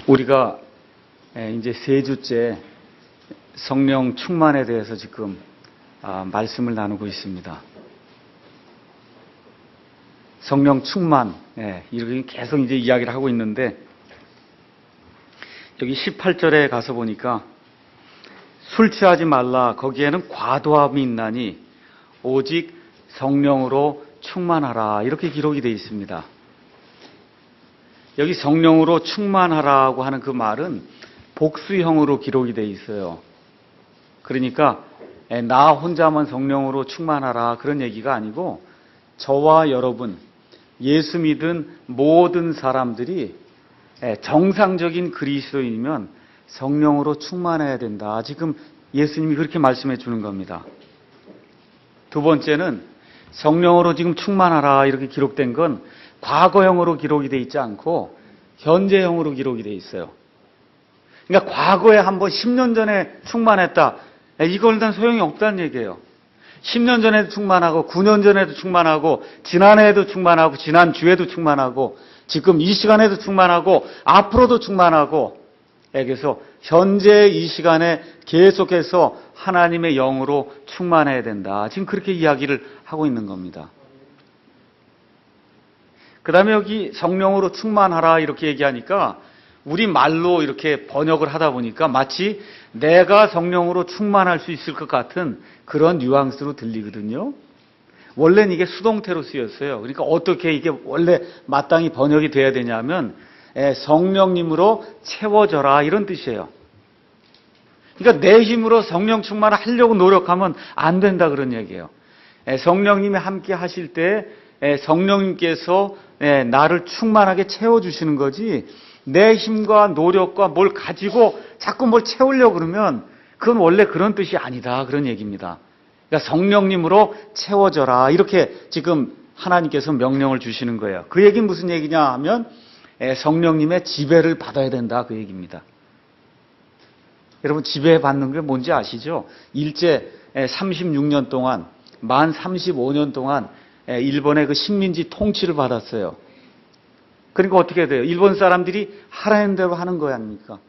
우리가 이제 세 주째 성령 충만에 대해서 지금 말씀을 나누고 있습니다. 성령 충만, 이렇게 계속 이제 이야기를 하고 있는데, 여기 18절에 가서 보니까 술 취하지 말라, 거기에는 과도함이 있나니 오직 성령으로 충만하라, 이렇게 기록이 되어 있습니다. 여기 성령으로 충만하라고 하는 그 말은 복수형으로 기록이 되어 있어요. 그러니까 나 혼자만 성령으로 충만하라 그런 얘기가 아니고, 저와 여러분, 예수 믿은 모든 사람들이 정상적인 그리스도인이면 성령으로 충만해야 된다. 지금 예수님이 그렇게 말씀해 주는 겁니다. 두 번째는 성령으로 지금 충만하라 이렇게 기록된 건 과거형으로 기록이 되어 있지 않고 현재형으로 기록이 되어 있어요. 그러니까 과거에 한번 10년 전에 충만했다, 이걸 단 소용이 없다는 얘기예요. 10년 전에도 충만하고 9년 전에도 충만하고 지난해에도 충만하고 지난주에도 충만하고 지금 이 시간에도 충만하고 앞으로도 충만하고, 그래서 현재 이 시간에 계속해서 하나님의 영으로 충만해야 된다. 지금 그렇게 이야기를 하고 있는 겁니다. 그 다음에 여기 성령으로 충만하라 이렇게 얘기하니까 우리 말로 이렇게 번역을 하다 보니까 마치 내가 성령으로 충만할 수 있을 것 같은 그런 뉘앙스로 들리거든요. 원래는 이게 수동태로 쓰였어요. 그러니까 어떻게 이게 원래 마땅히 번역이 돼야 되냐면 성령님으로 채워져라 이런 뜻이에요. 그러니까 내 힘으로 성령 충만을 하려고 노력하면 안 된다 그런 얘기예요. 성령님이 함께 하실 때 성령님께서 나를 충만하게 채워주시는 거지, 내 힘과 노력과 뭘 가지고 자꾸 뭘 채우려고 그러면 그건 원래 그런 뜻이 아니다 그런 얘기입니다. 그러니까 성령님으로 채워져라 이렇게 지금 하나님께서 명령을 주시는 거예요. 그 얘기는 무슨 얘기냐 하면 성령님의 지배를 받아야 된다 그 얘기입니다. 여러분, 지배받는 게 뭔지 아시죠? 일제 36년 동안, 만 35년 동안 일본의 그 식민지 통치를 받았어요. 그러니까 어떻게 돼요? 일본 사람들이 하라는 대로 하는 거 아닙니까?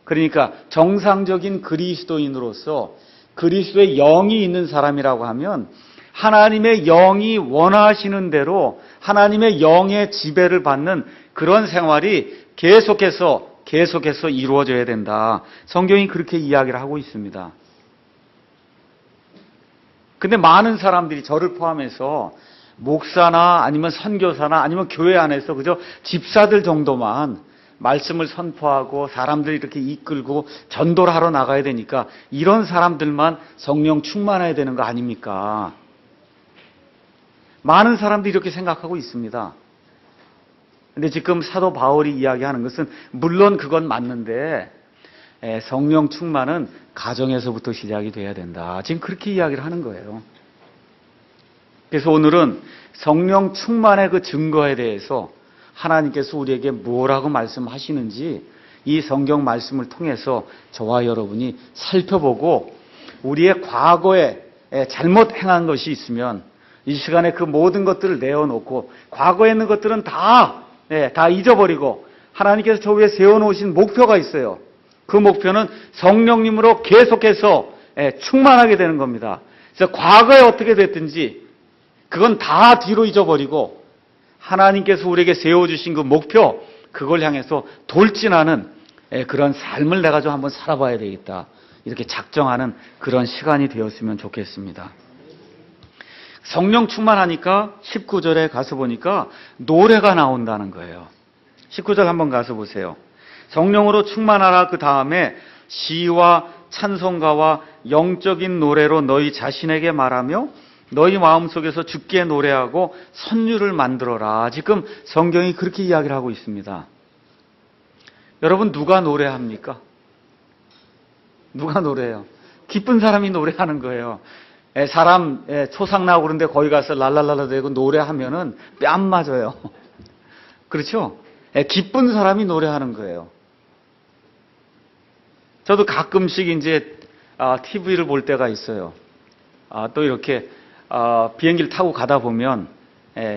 그러니까 정상적인 그리스도인으로서 그리스도의 영이 있는 사람이라고 하면 하나님의 영이 원하시는 대로 하나님의 영의 지배를 받는 그런 생활이 계속해서 이루어져야 된다. 성경이 그렇게 이야기를 하고 있습니다. 근데 많은 사람들이, 저를 포함해서 목사나 아니면 선교사나 아니면 교회 안에서 그저 집사들 정도만 말씀을 선포하고 사람들 이렇게 이끌고 전도를 하러 나가야 되니까 이런 사람들만 성령 충만해야 되는 거 아닙니까? 많은 사람들이 이렇게 생각하고 있습니다. 근데 지금 사도 바울이 이야기하는 것은 물론 그건 맞는데 성령 충만은 가정에서부터 시작이 돼야 된다. 지금 그렇게 이야기를 하는 거예요. 그래서 오늘은 성령 충만의 그 증거에 대해서 하나님께서 우리에게 뭐라고 말씀하시는지 이 성경 말씀을 통해서 저와 여러분이 살펴보고, 우리의 과거에 잘못 행한 것이 있으면 이 시간에 그 모든 것들을 내어놓고 과거에 있는 것들은 다 잊어버리고 하나님께서 저 위에 세워놓으신 목표가 있어요. 그 목표는 성령님으로 계속해서 충만하게 되는 겁니다. 그래서 과거에 어떻게 됐든지 그건 다 뒤로 잊어버리고 하나님께서 우리에게 세워주신 그 목표, 그걸 향해서 돌진하는 그런 삶을 내가 좀 한번 살아봐야 되겠다, 이렇게 작정하는 그런 시간이 되었으면 좋겠습니다. 성령 충만하니까 19절에 가서 보니까 노래가 나온다는 거예요. 19절 한번 가서 보세요. 성령으로 충만하라, 그 다음에 시와 찬송가와 영적인 노래로 너희 자신에게 말하며 너희 마음속에서 주께 노래하고 선율을 만들어라. 지금 성경이 그렇게 이야기를 하고 있습니다. 여러분, 누가 노래합니까? 누가 노래해요? 기쁜 사람이 노래하는 거예요. 사람 초상 나고 그런데 거기 가서 랄랄랄라 대고 노래하면은 뺨 맞아요. 그렇죠? 기쁜 사람이 노래하는 거예요. 저도 가끔씩 이제 TV를 볼 때가 있어요. 또 이렇게 비행기를 타고 가다 보면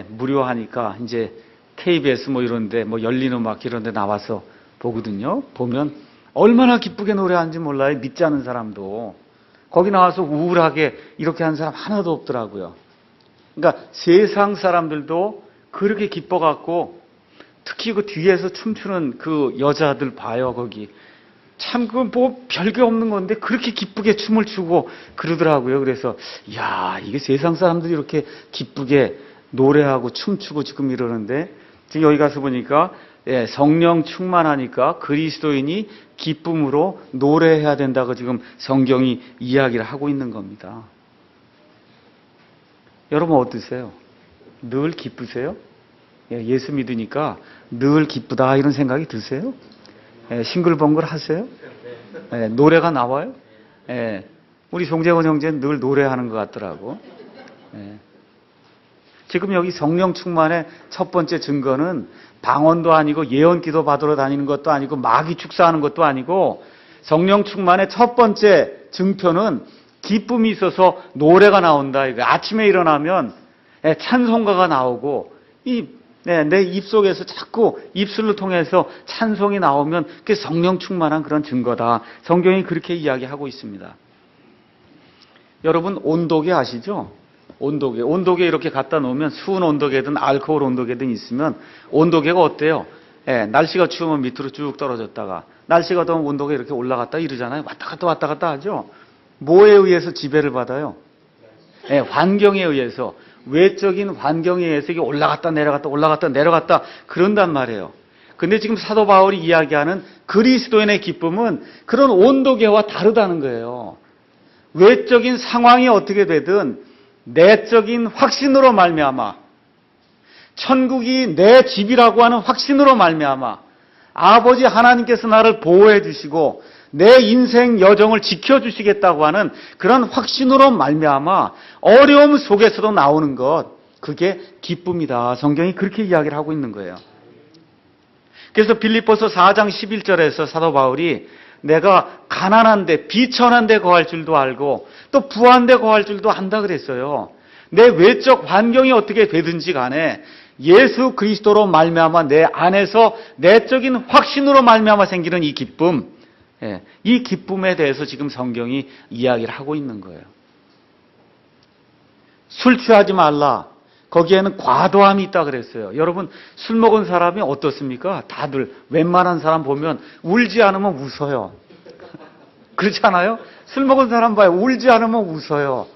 무료하니까 이제 KBS 뭐 이런데 뭐 열린 음악 이런데 나와서 보거든요. 보면 얼마나 기쁘게 노래하는지 몰라요. 믿지 않는 사람도. 거기 나와서 우울하게 이렇게 하는 사람 하나도 없더라고요. 그러니까 세상 사람들도 그렇게 기뻐갖고 특히 그 뒤에서 춤추는 그 여자들 봐요. 거기 참 그 뭐 별게 없는 건데 그렇게 기쁘게 춤을 추고 그러더라고요. 그래서 야, 이게 세상 사람들이 이렇게 기쁘게 노래하고 춤추고 지금 이러는데 지금 여기 가서 보니까 성령 충만하니까 그리스도인이 기쁨으로 노래해야 된다고 지금 성경이 이야기를 하고 있는 겁니다. 여러분 어떠세요? 늘 기쁘세요? 예수 믿으니까 늘 기쁘다 이런 생각이 드세요? 싱글벙글 하세요? 노래가 나와요? 우리 송재원 형제는 늘 노래하는 것 같더라고. 지금 여기 성령 충만의 첫 번째 증거는 방언도 아니고 예언기도 받으러 다니는 것도 아니고 마귀 축사하는 것도 아니고 성령 충만의 첫 번째 증표는 기쁨이 있어서 노래가 나온다. 아침에 일어나면 찬송가가 나오고 내 입속에서 자꾸 입술을 통해서 찬송이 나오면 그게 성령 충만한 그런 증거다. 성경이 그렇게 이야기하고 있습니다. 여러분 온도계 아시죠? 온도계 이렇게 갖다 놓으면 수은 온도계든 알코올 온도계든 있으면 온도계가 어때요? 날씨가 추우면 밑으로 쭉 떨어졌다가 날씨가 더우면 온도가 이렇게 올라갔다 이러잖아요. 왔다 갔다 하죠. 뭐에 의해서 지배를 받아요? 환경에 의해서, 외적인 환경에 의해서 이게 올라갔다 내려갔다 그런단 말이에요. 근데 지금 사도 바울이 이야기하는 그리스도인의 기쁨은 그런 온도계와 다르다는 거예요. 외적인 상황이 어떻게 되든 내적인 확신으로 말미암아, 천국이 내 집이라고 하는 확신으로 말미암아 아버지 하나님께서 나를 보호해 주시고 내 인생 여정을 지켜주시겠다고 하는 그런 확신으로 말미암아 어려움 속에서도 나오는 것, 그게 기쁨이다. 성경이 그렇게 이야기를 하고 있는 거예요. 그래서 빌립보서 4장 11절에서 사도 바울이 내가 가난한데 비천한데 거할 줄도 알고 또 부한데 거할 줄도 안다 그랬어요. 내 외적 환경이 어떻게 되든지 간에 예수 그리스도로 말미암아 내 안에서 내적인 확신으로 말미암아 생기는 이 기쁨, 이 기쁨에 대해서 지금 성경이 이야기를 하고 있는 거예요. 술 취하지 말라. 거기에는 과도함이 있다 그랬어요. 여러분 술 먹은 사람이 어떻습니까? 다들 웬만한 사람 보면 울지 않으면 웃어요. 그렇지 않아요? 술 먹은 사람 봐요. 울지 않으면 웃어요.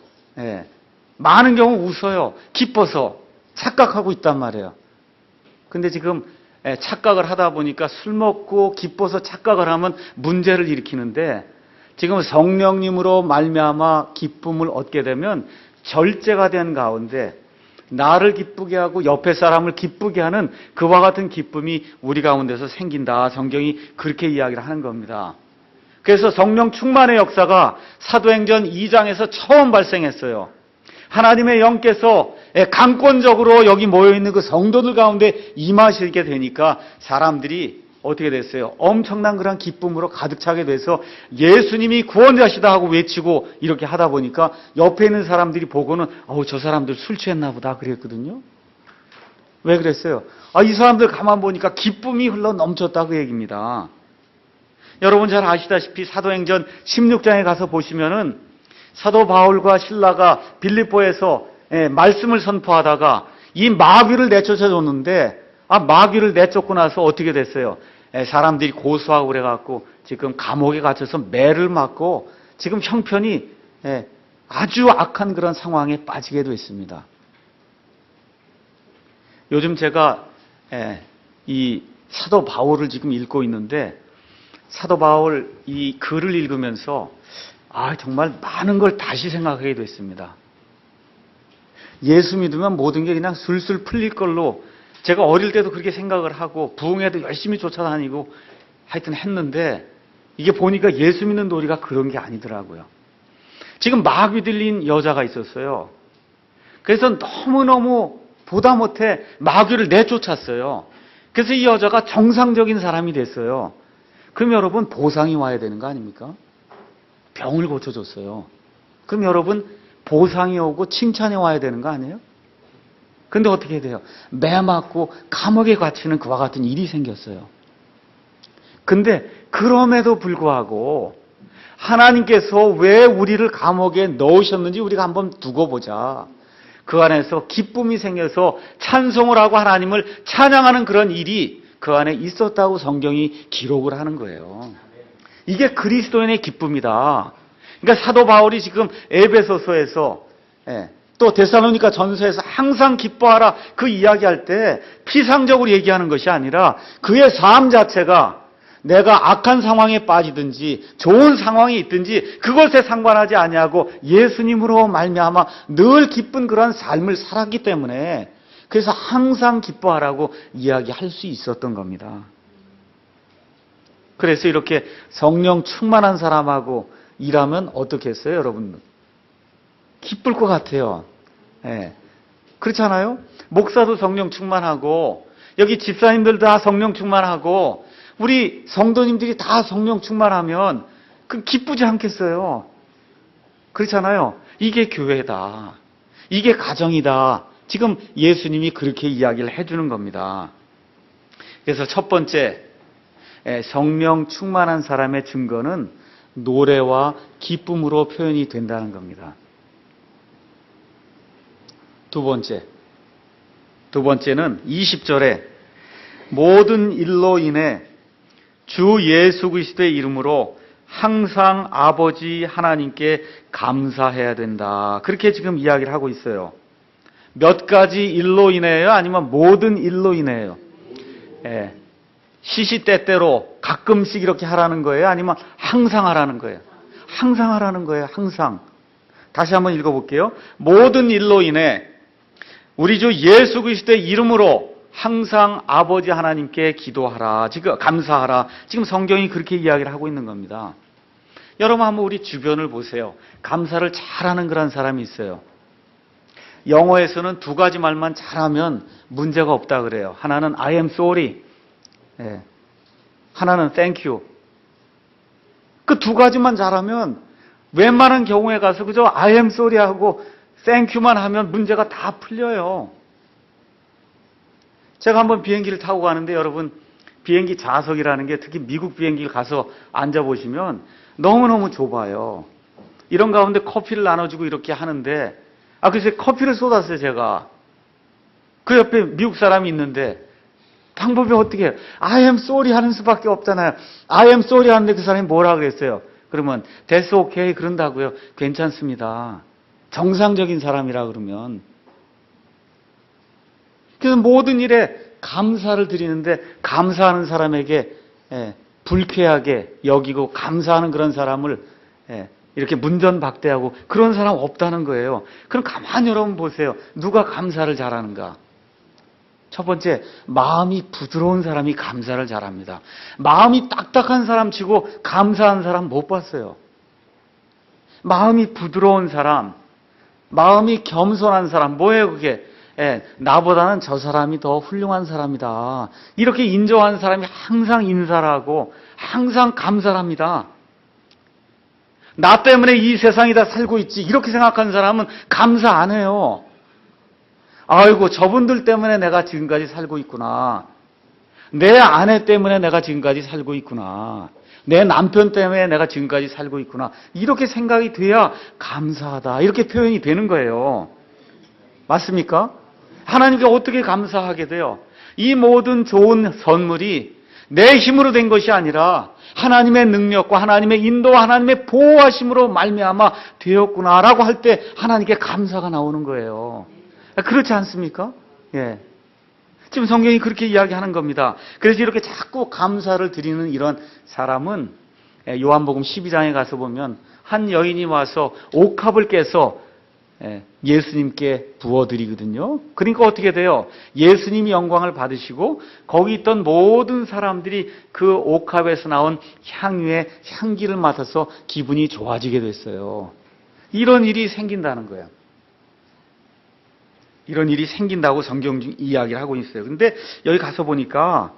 많은 경우 웃어요. 기뻐서 착각하고 있단 말이에요. 근데 지금 착각을 하다 보니까 술 먹고 기뻐서 착각을 하면 문제를 일으키는데 지금 성령님으로 말미암아 기쁨을 얻게 되면 절제가 된 가운데 나를 기쁘게 하고 옆에 사람을 기쁘게 하는 그와 같은 기쁨이 우리 가운데서 생긴다. 성경이 그렇게 이야기를 하는 겁니다. 그래서 성령 충만의 역사가 사도행전 2장에서 처음 발생했어요. 하나님의 영께서 강권적으로 여기 모여있는 그 성도들 가운데 임하시게 되니까 사람들이 어떻게 됐어요? 엄청난 그런 기쁨으로 가득 차게 돼서 예수님이 구원자시다 하고 외치고 이렇게 하다 보니까 옆에 있는 사람들이 보고는 저 사람들 술 취했나 보다 그랬거든요. 왜 그랬어요? 이 사람들 가만 보니까 기쁨이 흘러 넘쳤다 그 얘기입니다. 여러분 잘 아시다시피 사도행전 16장에 가서 보시면은 사도 바울과 실라가 빌립보에서 말씀을 선포하다가 이 마귀를 내쫓아줬는데 마귀를 내쫓고 나서 어떻게 됐어요? 사람들이 고소하고 그래갖고 지금 감옥에 갇혀서 매를 맞고 지금 형편이 아주 악한 그런 상황에 빠지게 됐습니다. 요즘 제가 이 사도 바울을 지금 읽고 있는데 사도 바울 이 글을 읽으면서 정말 많은 걸 다시 생각하게 됐습니다. 예수 믿으면 모든 게 그냥 술술 풀릴 걸로 제가 어릴 때도 그렇게 생각을 하고 부흥회도 열심히 쫓아다니고 하여튼 했는데 이게 보니까 예수 믿는 놀이가 그런 게 아니더라고요. 지금 마귀 들린 여자가 있었어요. 그래서 너무너무 보다 못해 마귀를 내쫓았어요. 그래서 이 여자가 정상적인 사람이 됐어요. 그럼 여러분 보상이 와야 되는 거 아닙니까? 병을 고쳐줬어요. 그럼 여러분 보상이 오고 칭찬이 와야 되는 거 아니에요? 근데 어떻게 돼요? 매 맞고 감옥에 갇히는 그와 같은 일이 생겼어요. 근데 그럼에도 불구하고 하나님께서 왜 우리를 감옥에 넣으셨는지 우리가 한번 두고 보자. 그 안에서 기쁨이 생겨서 찬송을 하고 하나님을 찬양하는 그런 일이 그 안에 있었다고 성경이 기록을 하는 거예요. 이게 그리스도인의 기쁨이다. 그러니까 사도 바울이 지금 에베소서에서 또 데살로니가 전서에서 항상 기뻐하라 그 이야기할 때 피상적으로 얘기하는 것이 아니라 그의 삶 자체가 내가 악한 상황에 빠지든지 좋은 상황이 있든지 그것에 상관하지 아니하고 예수님으로 말미암아 늘 기쁜 그런 삶을 살았기 때문에 그래서 항상 기뻐하라고 이야기할 수 있었던 겁니다. 그래서 이렇게 성령 충만한 사람하고 일하면 어떻겠어요, 여러분? 기쁠 것 같아요. 그렇지 않아요? 목사도 성령 충만하고 여기 집사님들 다 성령 충만하고 우리 성도님들이 다 성령 충만하면 그 기쁘지 않겠어요? 그렇잖아요. 이게 교회다. 이게 가정이다. 지금 예수님이 그렇게 이야기를 해주는 겁니다. 그래서 첫 번째, 성령 충만한 사람의 증거는 노래와 기쁨으로 표현이 된다는 겁니다. 두 번째는 20절에 모든 일로 인해 주 예수 그리스도의 이름으로 항상 아버지 하나님께 감사해야 된다. 그렇게 지금 이야기를 하고 있어요. 몇 가지 일로 인해요? 아니면 모든 일로 인해요? 시시때때로 가끔씩 이렇게 하라는 거예요? 아니면 항상 하라는 거예요? 항상 하라는 거예요. 항상. 다시 한번 읽어볼게요. 모든 일로 인해 우리 주 예수 그리스도의 이름으로 항상 아버지 하나님께 기도하라. 지금 감사하라. 지금 성경이 그렇게 이야기를 하고 있는 겁니다. 여러분 한번 우리 주변을 보세요. 감사를 잘하는 그런 사람이 있어요. 영어에서는 두 가지 말만 잘하면 문제가 없다 그래요. 하나는 I am sorry. 하나는 thank you. 그 두 가지만 잘하면 웬만한 경우에 가서 그저 I am sorry 하고 thank you만 하면 문제가 다 풀려요. 제가 한번 비행기를 타고 가는데 여러분 비행기 좌석이라는 게 특히 미국 비행기를 가서 앉아보시면 너무너무 좁아요. 이런 가운데 커피를 나눠주고 이렇게 하는데 글쎄 커피를 쏟았어요 제가. 그 옆에 미국 사람이 있는데 방법이 어떻게 해요? I am sorry 하는 수밖에 없잖아요. I am sorry 하는데 그 사람이 뭐라 그랬어요? 그러면 that's okay 그런다고요. 괜찮습니다. 정상적인 사람이라 그러면. 그래서 모든 일에 감사를 드리는데 감사하는 사람에게 불쾌하게 여기고 감사하는 그런 사람을 이렇게 문전박대하고 그런 사람 없다는 거예요. 그럼 가만히 여러분 보세요. 누가 감사를 잘하는가? 첫 번째, 마음이 부드러운 사람이 감사를 잘합니다. 마음이 딱딱한 사람 치고 감사한 사람 못 봤어요. 마음이 부드러운 사람, 마음이 겸손한 사람, 뭐예요 그게? 나보다는 저 사람이 더 훌륭한 사람이다. 이렇게 인정하는 사람이 항상 인사를 하고 항상 감사를 합니다. 나 때문에 이 세상이 다 살고 있지 이렇게 생각하는 사람은 감사 안 해요. 아이고 저분들 때문에 내가 지금까지 살고 있구나. 내 아내 때문에 내가 지금까지 살고 있구나. 내 남편 때문에 내가 지금까지 살고 있구나. 이렇게 생각이 돼야 감사하다. 이렇게 표현이 되는 거예요. 맞습니까? 하나님께 어떻게 감사하게 돼요? 이 모든 좋은 선물이 내 힘으로 된 것이 아니라 하나님의 능력과 하나님의 인도와 하나님의 보호하심으로 말미암아 되었구나라고 할 때 하나님께 감사가 나오는 거예요. 그렇지 않습니까? 지금 성경이 그렇게 이야기하는 겁니다. 그래서 이렇게 자꾸 감사를 드리는 이런 사람은 요한복음 12장에 가서 보면 한 여인이 와서 옥합을 깨서 예수님께 부어드리거든요. 그러니까 어떻게 돼요? 예수님이 영광을 받으시고 거기 있던 모든 사람들이 그 옥합에서 나온 향유의 향기를 맡아서 기분이 좋아지게 됐어요. 이런 일이 생긴다는 거예요. 이런 일이 생긴다고 성경 이야기를 하고 있어요. 근데 여기 가서 보니까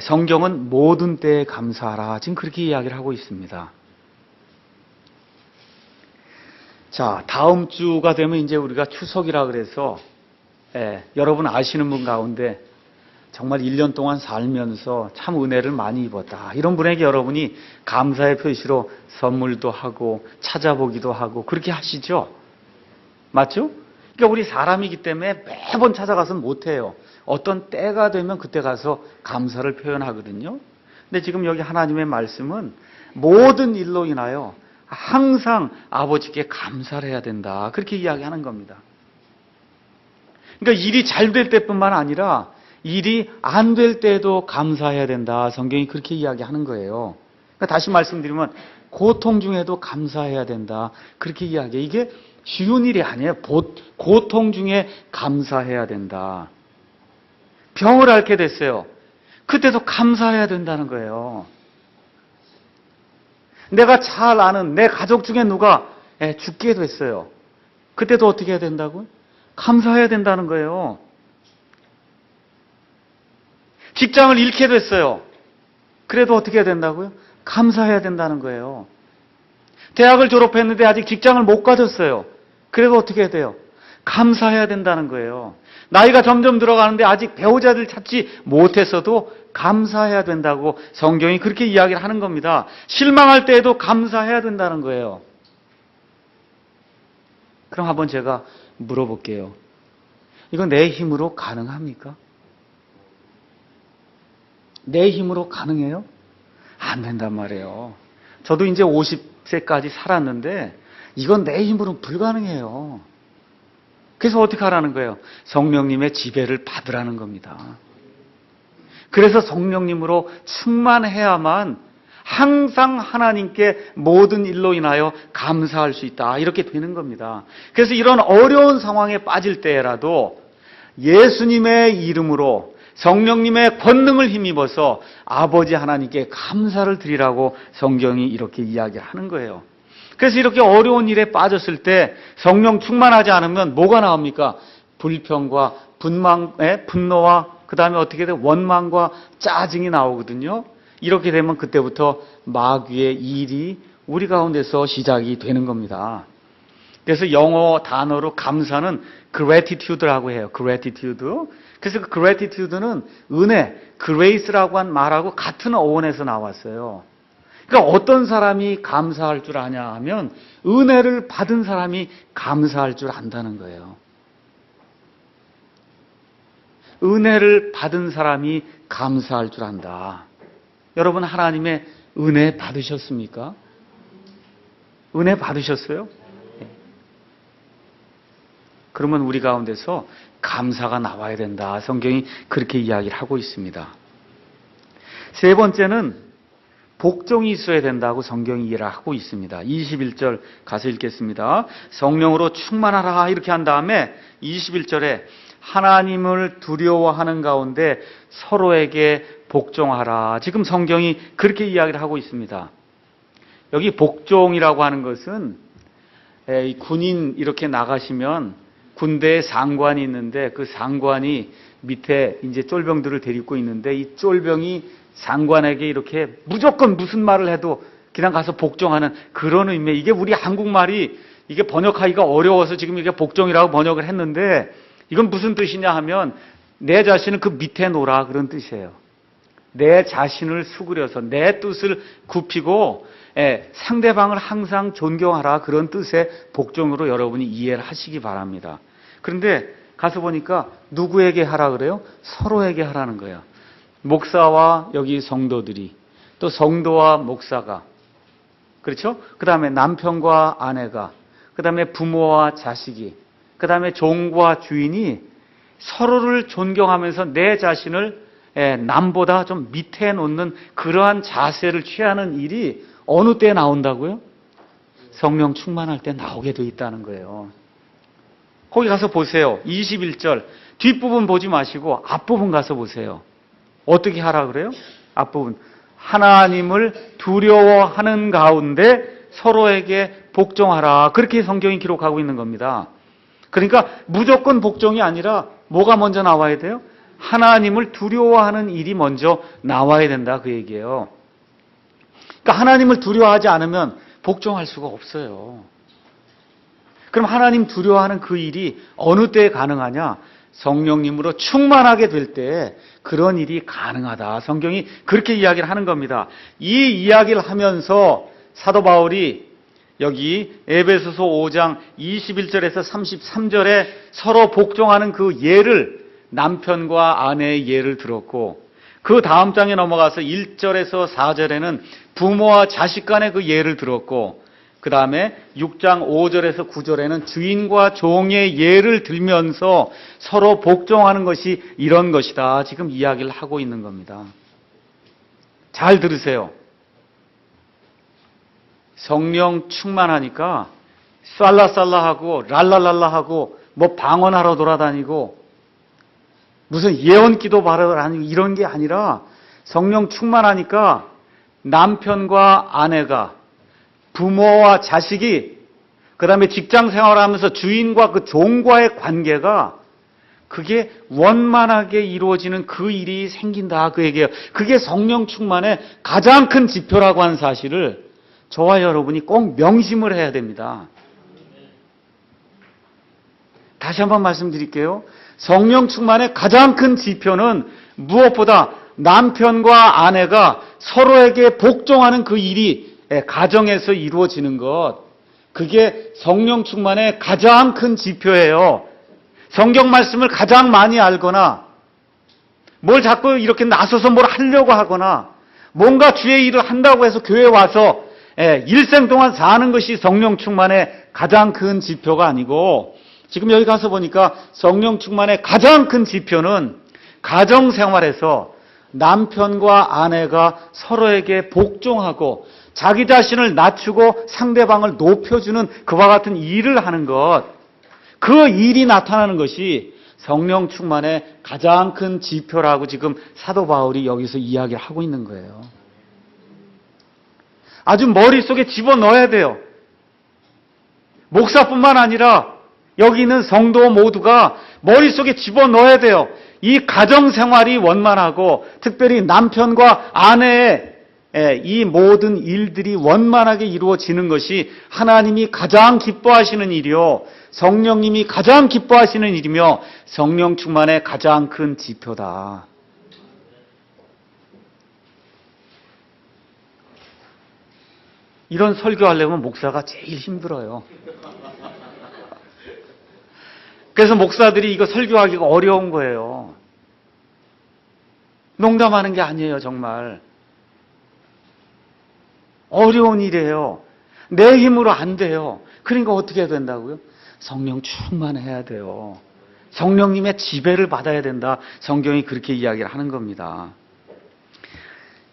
성경은 모든 때에 감사하라. 지금 그렇게 이야기를 하고 있습니다. 자, 다음 주가 되면 이제 우리가 추석이라 그래서 여러분 아시는 분 가운데 정말 1년 동안 살면서 참 은혜를 많이 입었다. 이런 분에게 여러분이 감사의 표시로 선물도 하고 찾아보기도 하고 그렇게 하시죠? 맞죠? 그러니까 우리 사람이기 때문에 매번 찾아가서는 못해요. 어떤 때가 되면 그때 가서 감사를 표현하거든요. 근데 지금 여기 하나님의 말씀은 모든 일로 인하여 항상 아버지께 감사를 해야 된다. 그렇게 이야기하는 겁니다. 그러니까 일이 잘 될 때뿐만 아니라 일이 안 될 때도 감사해야 된다. 성경이 그렇게 이야기하는 거예요. 그러니까 다시 말씀드리면 고통 중에도 감사해야 된다. 그렇게 이야기해요. 이게 쉬운 일이 아니에요. 고통 중에 감사해야 된다. 병을 앓게 됐어요. 그때도 감사해야 된다는 거예요. 내가 잘 아는 내 가족 중에 누가 죽게 됐어요. 그때도 어떻게 해야 된다고요? 감사해야 된다는 거예요. 직장을 잃게 됐어요. 그래도 어떻게 해야 된다고요? 감사해야 된다는 거예요. 대학을 졸업했는데 아직 직장을 못 가졌어요. 그래도 어떻게 해야 돼요? 감사해야 된다는 거예요. 나이가 점점 들어가는데 아직 배우자를 찾지 못했어도 감사해야 된다고 성경이 그렇게 이야기를 하는 겁니다. 실망할 때에도 감사해야 된다는 거예요. 그럼 한번 제가 물어볼게요. 이거 내 힘으로 가능합니까? 내 힘으로 가능해요? 안 된단 말이에요. 저도 이제 50세까지 살았는데 이건 내 힘으로는 불가능해요. 그래서 어떻게 하라는 거예요? 성령님의 지배를 받으라는 겁니다. 그래서 성령님으로 충만해야만 항상 하나님께 모든 일로 인하여 감사할 수 있다. 이렇게 되는 겁니다. 그래서 이런 어려운 상황에 빠질 때라도 예수님의 이름으로 성령님의 권능을 힘입어서 아버지 하나님께 감사를 드리라고 성경이 이렇게 이야기를 하는 거예요. 그래서 이렇게 어려운 일에 빠졌을 때 성령 충만하지 않으면 뭐가 나옵니까? 불평과 분노와 그 다음에 어떻게 돼? 원망과 짜증이 나오거든요. 이렇게 되면 그때부터 마귀의 일이 우리 가운데서 시작이 되는 겁니다. 그래서 영어 단어로 감사는 gratitude라고 해요. gratitude. 그래서 그 gratitude는 은혜, grace라고 한 말하고 같은 어원에서 나왔어요. 그러니까 어떤 사람이 감사할 줄 아냐 하면 은혜를 받은 사람이 감사할 줄 안다는 거예요. 은혜를 받은 사람이 감사할 줄 안다. 여러분 하나님의 은혜 받으셨습니까? 은혜 받으셨어요? 그러면 우리 가운데서 감사가 나와야 된다. 성경이 그렇게 이야기를 하고 있습니다. 세 번째는 복종이 있어야 된다고 성경이 이해를 하고 있습니다. 21절 가서 읽겠습니다. 성령으로 충만하라 이렇게 한 다음에 21절에 하나님을 두려워하는 가운데 서로에게 복종하라. 지금 성경이 그렇게 이야기를 하고 있습니다. 여기 복종이라고 하는 것은 군인 이렇게 나가시면 군대에 상관이 있는데 그 상관이 밑에 이제 쫄병들을 데리고 있는데 이 쫄병이 상관에게 이렇게 무조건 무슨 말을 해도 그냥 가서 복종하는 그런 의미. 이게 우리 한국말이 이게 번역하기가 어려워서 지금 이게 복종이라고 번역을 했는데 이건 무슨 뜻이냐 하면 내 자신을 그 밑에 놓으라 그런 뜻이에요. 내 자신을 수그려서 내 뜻을 굽히고 상대방을 항상 존경하라 그런 뜻의 복종으로 여러분이 이해를 하시기 바랍니다. 그런데 가서 보니까 누구에게 하라 그래요? 서로에게 하라는 거예요. 목사와 여기 성도들이 또 성도와 목사가 그렇죠? 그 다음에 남편과 아내가 그 다음에 부모와 자식이 그 다음에 종과 주인이 서로를 존경하면서 내 자신을 남보다 좀 밑에 놓는 그러한 자세를 취하는 일이 어느 때 나온다고요? 성령 충만할 때 나오게 돼 있다는 거예요. 거기 가서 보세요. 21절 뒷부분 보지 마시고 앞부분 가서 보세요. 어떻게 하라 그래요? 앞부분 하나님을 두려워하는 가운데 서로에게 복종하라. 그렇게 성경이 기록하고 있는 겁니다. 그러니까 무조건 복종이 아니라 뭐가 먼저 나와야 돼요? 하나님을 두려워하는 일이 먼저 나와야 된다 그 얘기예요. 그러니까 하나님을 두려워하지 않으면 복종할 수가 없어요. 그럼 하나님 두려워하는 그 일이 어느 때에 가능하냐? 성령님으로 충만하게 될 때 그런 일이 가능하다. 성경이 그렇게 이야기를 하는 겁니다. 이 이야기를 하면서 사도 바울이 여기 에베소서 5장 21절에서 33절에 서로 복종하는 그 예를, 남편과 아내의 예를 들었고, 그 다음 장에 넘어가서 1절에서 4절에는 부모와 자식 간의 그 예를 들었고, 그 다음에 6장 5절에서 9절에는 주인과 종의 예를 들면서 서로 복종하는 것이 이런 것이다. 지금 이야기를 하고 있는 겁니다. 잘 들으세요. 성령 충만하니까 쌀라쌀라하고 랄랄랄라하고 뭐 방언하러 돌아다니고 무슨 예언기도 바라러 다니고 이런 게 아니라 성령 충만하니까 남편과 아내가, 부모와 자식이, 그 다음에 직장 생활하면서 주인과 그 종과의 관계가 그게 원만하게 이루어지는 그 일이 생긴다. 그 얘기예요. 그게 성령 충만의 가장 큰 지표라고 하는 사실을 저와 여러분이 꼭 명심을 해야 됩니다. 다시 한번 말씀드릴게요. 성령 충만의 가장 큰 지표는 무엇보다 남편과 아내가 서로에게 복종하는 그 일이 가정에서 이루어지는 것, 그게 성령 충만의 가장 큰 지표예요. 성경 말씀을 가장 많이 알거나 뭘 자꾸 이렇게 나서서 뭘 하려고 하거나 뭔가 주의 일을 한다고 해서 교회에 와서 일생 동안 사는 것이 성령 충만의 가장 큰 지표가 아니고, 지금 여기 가서 보니까 성령 충만의 가장 큰 지표는 가정생활에서 남편과 아내가 서로에게 복종하고 자기 자신을 낮추고 상대방을 높여주는 그와 같은 일을 하는 것, 그 일이 나타나는 것이 성령 충만의 가장 큰 지표라고 지금 사도 바울이 여기서 이야기하고 있는 거예요. 아주 머릿속에 집어넣어야 돼요. 목사뿐만 아니라 여기 있는 성도 모두가 머릿속에 집어넣어야 돼요. 이 가정생활이 원만하고 특별히 남편과 아내의 이 모든 일들이 원만하게 이루어지는 것이 하나님이 가장 기뻐하시는 일이요, 성령님이 가장 기뻐하시는 일이며 성령 충만의 가장 큰 지표다. 이런 설교하려면 목사가 제일 힘들어요. 그래서 목사들이 이거 설교하기가 어려운 거예요. 농담하는 게 아니에요, 정말. 어려운 일이에요. 내 힘으로 안 돼요. 그러니까 어떻게 해야 된다고요? 성령 충만해야 돼요. 성령님의 지배를 받아야 된다. 성경이 그렇게 이야기를 하는 겁니다.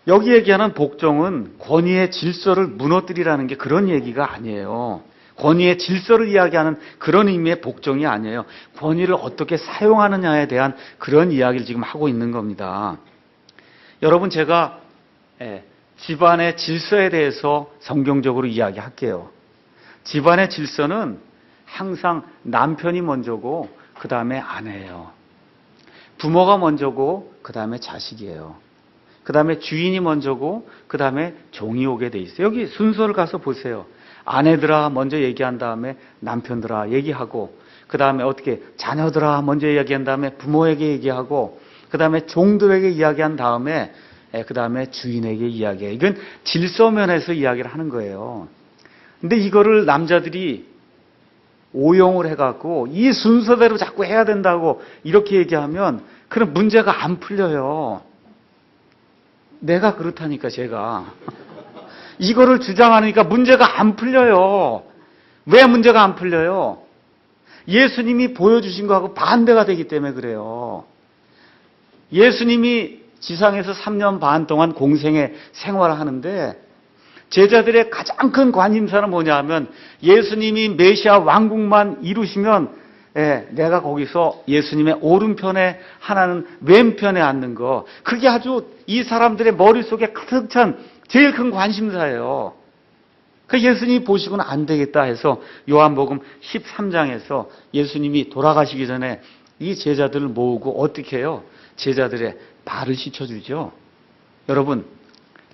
여기 얘기하는 복종은 권위의 질서를 무너뜨리라는 게 그런 얘기가 아니에요. 권위의 질서를 이야기하는 그런 의미의 복종이 아니에요. 권위를 어떻게 사용하느냐에 대한 그런 이야기를 지금 하고 있는 겁니다. 여러분, 제가 집안의 질서에 대해서 성경적으로 이야기할게요. 집안의 질서는 항상 남편이 먼저고 그 다음에 아내예요. 부모가 먼저고 그 다음에 자식이에요. 그 다음에 주인이 먼저고 그 다음에 종이 오게 돼 있어요. 여기 순서를 가서 보세요. 아내들아 먼저 얘기한 다음에 남편들아 얘기하고, 그 다음에 어떻게 자녀들아 먼저 이야기한 다음에 부모에게 얘기하고, 그 다음에 종들에게 이야기한 다음에 그 다음에 주인에게 이야기해요. 이건 질서면에서 이야기를 하는 거예요. 근데 이거를 남자들이 오용을 해갖고 이 순서대로 자꾸 해야 된다고 이렇게 얘기하면 그럼 문제가 안 풀려요. 내가 그렇다니까, 제가. 이거를 주장하니까 문제가 안 풀려요. 왜 문제가 안 풀려요? 예수님이 보여주신 거하고 반대가 되기 때문에 그래요. 예수님이 지상에서 3년 반 동안 공생의 생활을 하는데 제자들의 가장 큰 관심사는 뭐냐 하면 예수님이 메시아 왕국만 이루시면 내가 거기서 예수님의 오른편에, 하나는 왼편에 앉는 거, 그게 아주 이 사람들의 머릿속에 가득 찬 제일 큰 관심사예요. 그 예수님이 보시고는 안 되겠다 해서 요한복음 13장에서 예수님이 돌아가시기 전에 이 제자들을 모으고 어떻게 해요? 제자들의 발을 씻겨주죠. 여러분,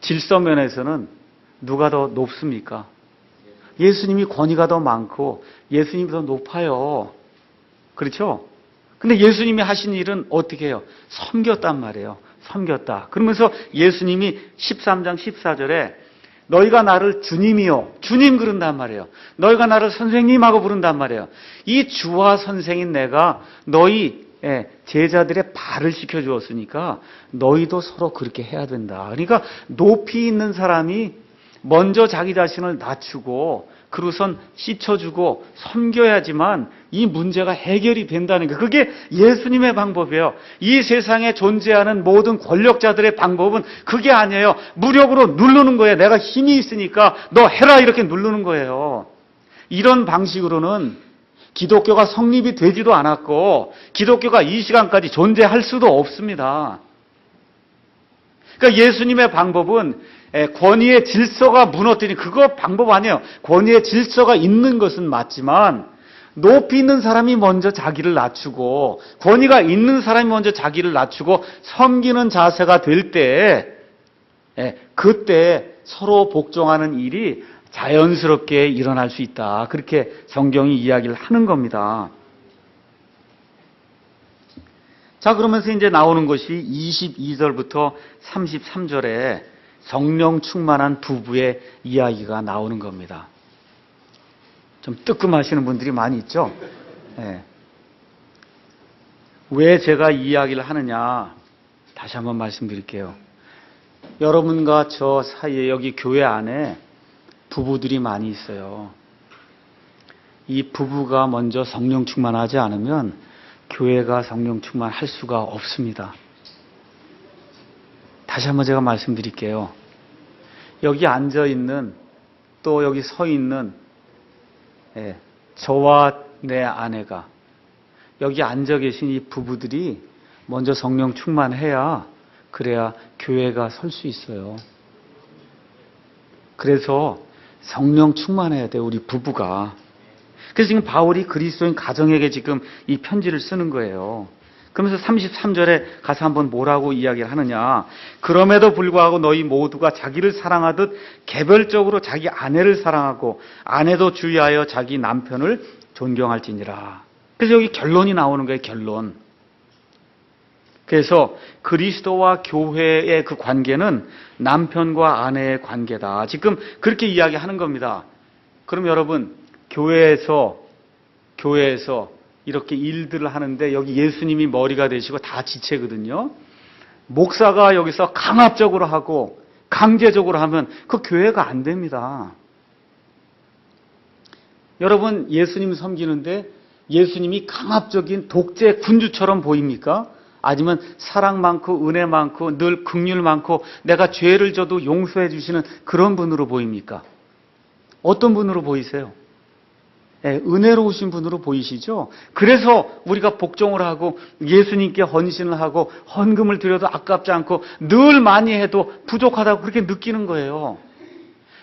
질서면에서는 누가 더 높습니까? 예수님이 권위가 더 많고 예수님이 더 높아요. 그렇죠? 근데 예수님이 하신 일은 어떻게 해요? 섬겼단 말이에요. 섬겼다. 그러면서 예수님이 13장 14절에 너희가 나를 주님이요. 주님 그런단 말이에요. 너희가 나를 선생님하고 부른단 말이에요. 이 주와 선생인 내가 너희 제자들의 발을 씻겨주었으니까 너희도 서로 그렇게 해야 된다. 그러니까 높이 있는 사람이 먼저 자기 자신을 낮추고 그러선 씻어주고 섬겨야지만 이 문제가 해결이 된다는 거예요. 그게 예수님의 방법이에요. 이 세상에 존재하는 모든 권력자들의 방법은 그게 아니에요. 무력으로 누르는 거예요. 내가 힘이 있으니까 너 해라 이렇게 누르는 거예요. 이런 방식으로는 기독교가 성립이 되지도 않았고 기독교가 이 시간까지 존재할 수도 없습니다. 그러니까 예수님의 방법은 권위의 질서가 무너뜨린 그거 방법 아니에요. 권위의 질서가 있는 것은 맞지만 높이 있는 사람이 먼저 자기를 낮추고 권위가 있는 사람이 먼저 자기를 낮추고 섬기는 자세가 될 때 그때 서로 복종하는 일이 자연스럽게 일어날 수 있다. 그렇게 성경이 이야기를 하는 겁니다. 자, 그러면서 이제 나오는 것이 22절부터 33절에 성령 충만한 부부의 이야기가 나오는 겁니다. 좀 뜨끔하시는 분들이 많이 있죠? 네. 왜 제가 이 이야기를 하느냐? 다시 한번 말씀드릴게요. 여러분과 저 사이에 여기 교회 안에 부부들이 많이 있어요. 이 부부가 먼저 성령 충만하지 않으면 교회가 성령 충만할 수가 없습니다. 다시 한번 제가 말씀드릴게요. 여기 앉아있는 또 여기 서 있는 저와 내 아내가 여기 앉아 계신 이 부부들이 먼저 성령 충만해야 그래야 교회가 설 수 있어요. 그래서 성령 충만해야 돼요. 우리 부부가. 그래서 지금 바울이 그리스도인 가정에게 지금 이 편지를 쓰는 거예요. 그러면서 33절에 가서 한번 뭐라고 이야기를 하느냐. 그럼에도 불구하고 너희 모두가 자기를 사랑하듯 개별적으로 자기 아내를 사랑하고 아내도 주의하여 자기 남편을 존경할지니라. 그래서 여기 결론이 나오는 거예요. 결론. 그래서 그리스도와 교회의 그 관계는 남편과 아내의 관계다. 지금 그렇게 이야기하는 겁니다. 그럼 여러분 교회에서 이렇게 일들을 하는데 여기 예수님이 머리가 되시고 다 지체거든요. 목사가 여기서 강압적으로 하고 강제적으로 하면 그 교회가 안 됩니다. 여러분 예수님 섬기는데 예수님이 강압적인 독재 군주처럼 보입니까? 아니면 사랑 많고 은혜 많고 늘 긍휼 많고 내가 죄를 져도 용서해 주시는 그런 분으로 보입니까? 어떤 분으로 보이세요? 은혜로우신 분으로 보이시죠? 그래서 우리가 복종을 하고 예수님께 헌신을 하고 헌금을 드려도 아깝지 않고 늘 많이 해도 부족하다고 그렇게 느끼는 거예요.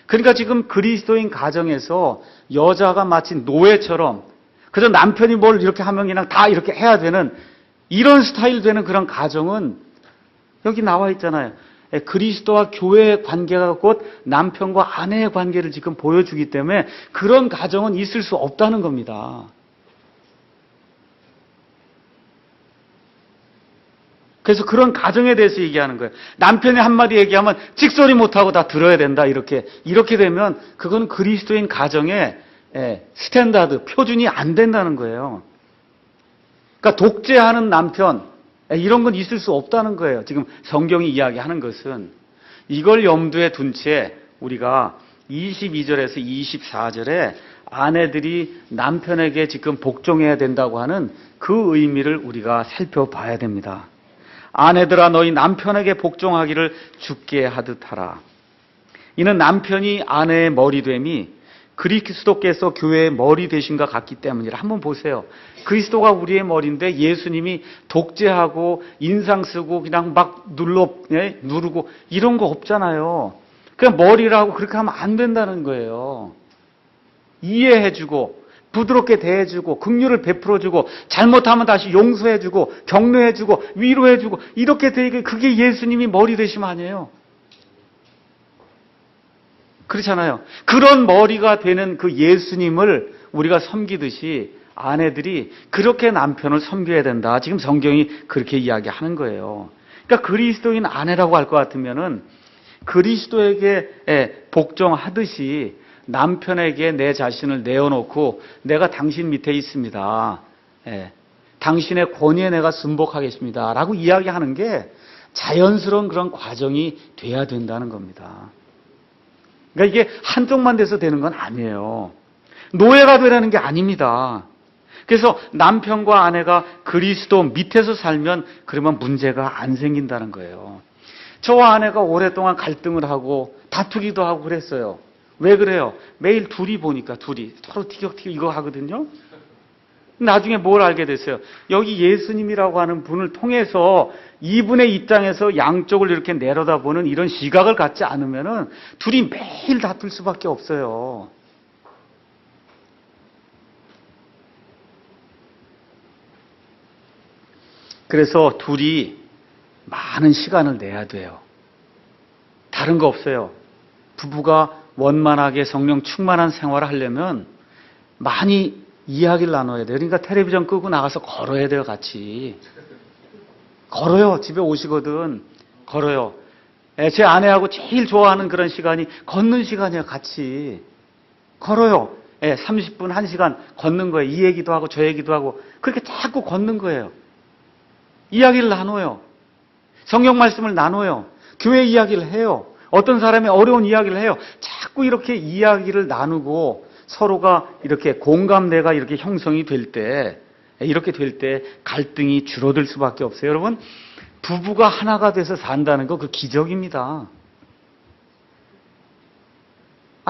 그러니까 지금 그리스도인 가정에서 여자가 마치 노예처럼 그저 남편이 뭘 이렇게 하면 그냥 다 이렇게 해야 되는 이런 스타일 되는 그런 가정은 여기 나와 있잖아요. 그리스도와 교회의 관계가 곧 남편과 아내의 관계를 지금 보여주기 때문에 그런 가정은 있을 수 없다는 겁니다. 그래서 그런 가정에 대해서 얘기하는 거예요. 남편이 한마디 얘기하면 찍소리 못하고 다 들어야 된다. 이렇게 되면 그건 그리스도인 가정의 스탠다드, 표준이 안 된다는 거예요. 그러니까 독재하는 남편, 이런 건 있을 수 없다는 거예요. 지금 성경이 이야기하는 것은 이걸 염두에 둔 채 우리가 22절에서 24절에 아내들이 남편에게 지금 복종해야 된다고 하는 그 의미를 우리가 살펴봐야 됩니다. 아내들아 너희 남편에게 복종하기를 주께 하듯 하라. 이는 남편이 아내의 머리됨이 그리스도께서 교회의 머리 되신과 같기 때문이라. 한번 보세요. 그리스도가 우리의 머리인데 예수님이 독재하고 인상 쓰고 그냥 막 누르고 이런 거 없잖아요. 그냥 머리라고 그렇게 하면 안 된다는 거예요. 이해해주고 부드럽게 대해주고 긍휼을 베풀어주고 잘못하면 다시 용서해주고 격려해주고 위로해주고 이렇게 되게 그게 예수님이 머리 되심 아니에요. 그렇잖아요. 그런 머리가 되는 그 예수님을 우리가 섬기듯이 아내들이 그렇게 남편을 섬겨야 된다. 지금 성경이 그렇게 이야기하는 거예요. 그러니까 그리스도인 아내라고 할 것 같으면은 그리스도에게 복종하듯이 남편에게 내 자신을 내어놓고 내가 당신 밑에 있습니다. 당신의 권위에 내가 순복하겠습니다. 라고 이야기하는 게 자연스러운 그런 과정이 돼야 된다는 겁니다. 그러니까 이게 한쪽만 돼서 되는 건 아니에요. 노예가 되라는 게 아닙니다. 그래서 남편과 아내가 그리스도 밑에서 살면 그러면 문제가 안 생긴다는 거예요. 저와 아내가 오랫동안 갈등을 하고 다투기도 하고 그랬어요. 왜 그래요? 매일 둘이 보니까 둘이 서로 티격태격 이거 하거든요. 나중에 뭘 알게 됐어요? 여기 예수님이라고 하는 분을 통해서 이분의 입장에서 양쪽을 이렇게 내려다보는 이런 시각을 갖지 않으면은 둘이 매일 다툴 수밖에 없어요. 그래서 둘이 많은 시간을 내야 돼요. 다른 거 없어요. 부부가 원만하게 성령 충만한 생활을 하려면 많이 이야기를 나눠야 돼요. 그러니까 텔레비전 끄고 나가서 걸어야 돼요, 같이. 걸어요. 집에 오시거든. 걸어요. 제 아내하고 제일 좋아하는 그런 시간이 걷는 시간이에요, 같이. 걸어요. 30분, 1시간 걷는 거예요. 이 얘기도 하고 저 얘기도 하고. 그렇게 자꾸 걷는 거예요. 이야기를 나눠요. 성경 말씀을 나눠요. 교회 이야기를 해요. 어떤 사람이 어려운 이야기를 해요. 자꾸 이렇게 이야기를 나누고 서로가 이렇게 공감대가 이렇게 형성이 될 때, 이렇게 될 때 갈등이 줄어들 수밖에 없어요. 여러분, 부부가 하나가 돼서 산다는 거 그 기적입니다.